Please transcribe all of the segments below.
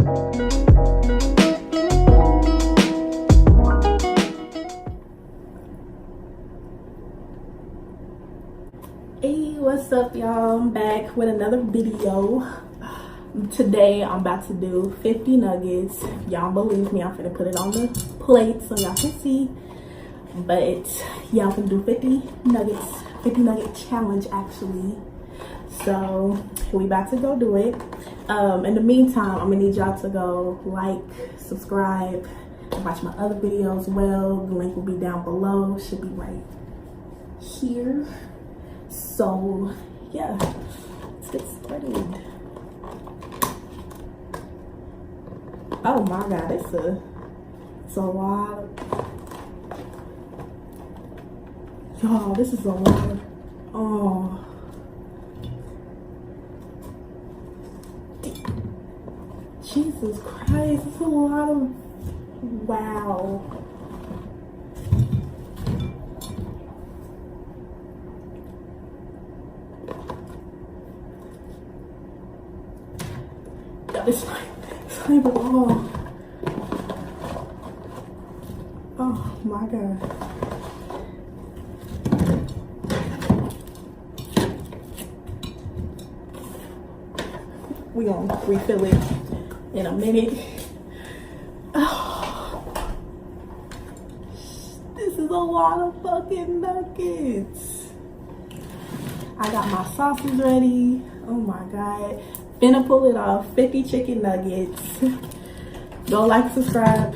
Hey, what's up, y'all? I'm back with another video. Today I'm about to do 50 nuggets. Y'all believe me, I'm gonna put it on the plate so y'all can see. But y'all can do 50 nuggets, 50 nugget challenge actually. So we about to go do it. In the meantime, I'm gonna need y'all to go like, subscribe, and watch my other videos. Well, the link will be down below. Should be right here. So yeah, let's get started. Oh my god, it's a lot. Y'all, this is a lot. Oh, Jesus Christ, it's a lot of, wow. It's like, oh, oh my god. We gonna refill it in a minute. Oh, this is a lot of fucking nuggets. I got my sauces ready. Oh my god. Finna pull it off. 50 chicken nuggets. Go like, subscribe.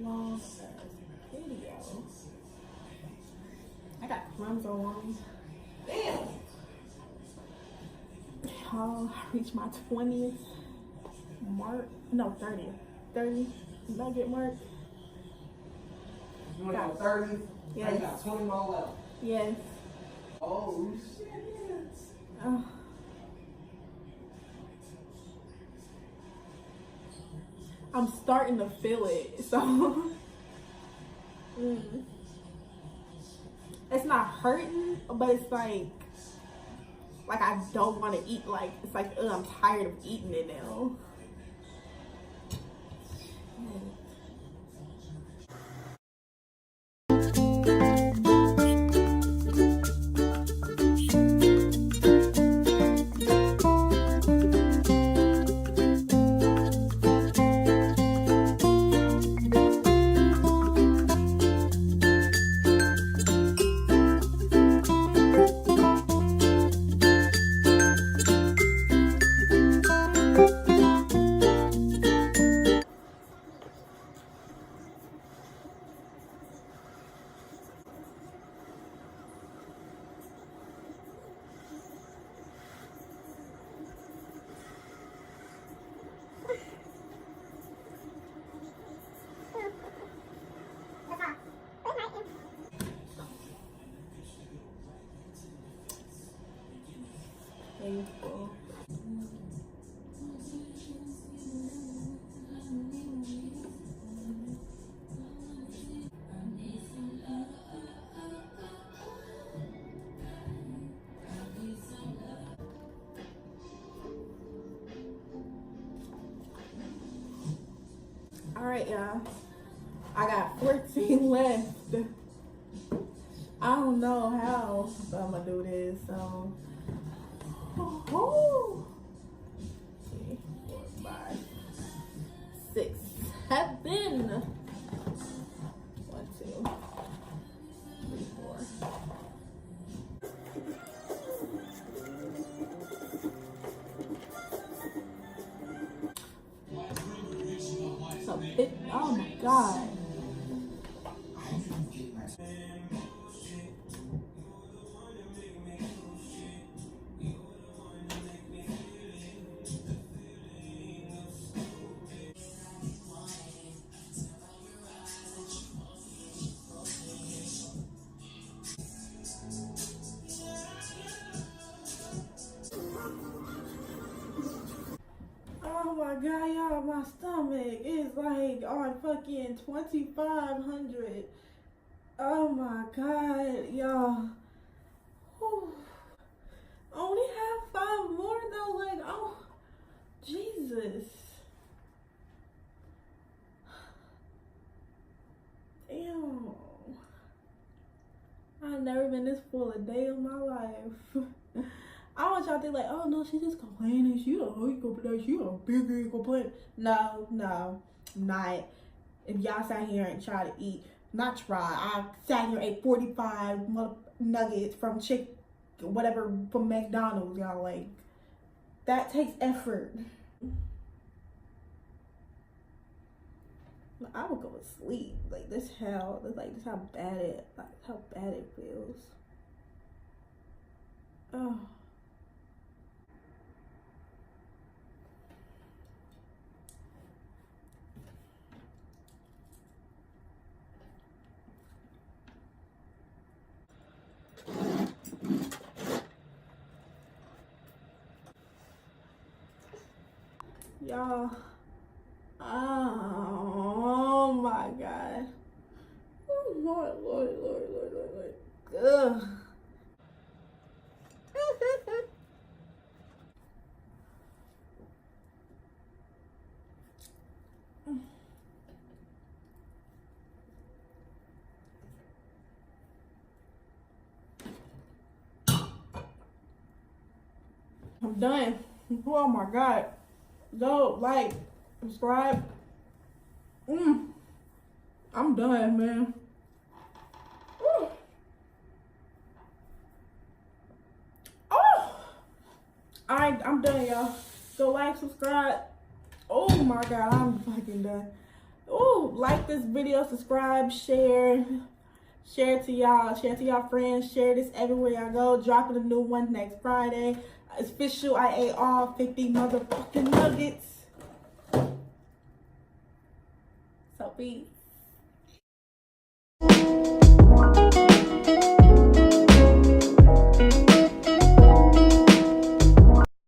Long video. I got crumbs on me. Damn. Oh, I reached my 20th mark. No, 30th. 30 nugget mark. You want to go 30? Yes. I got 20 more left. Yes. Oh, shit. Oh. I'm starting to feel it, so it's not hurting, but it's like I don't want to eat. Like it's like, ugh, I'm tired of eating it now. painful. All right, y'all. I got 14 left. I don't know how I'm gonna do this. So, oh, 3, 4, 5, 6, 7. 1, 2, 3, 4. So oh my god. Oh my god, y'all, my stomach is like on fucking 2,500. Oh my god, y'all. Whew. Only have 5 more though, like, oh, Jesus. Damn. I've never been this full a day of my life. I want y'all to think like, oh no, she just complaining. She a complain. She a big complaint. No, I'm not. If y'all sat here and try to eat, not try. I sat here and ate 45 nuggets from whatever, from McDonald's. Y'all, like, that takes effort. I would go to sleep. Like, this how bad it feels. Oh. Y'all, oh my god. Oh, Lord. Ugh. I'm done. Oh my god. Go, like, subscribe. I'm done, man. Ooh. Oh! Alright, I'm done, y'all. Go like, subscribe. Oh my god, I'm fucking done. Oh, like this video, subscribe, share. Share it to y'all. Share it to y'all friends. Share this everywhere y'all go. Dropping a new one next Friday. It's official. I ate all 50 motherfucking nuggets.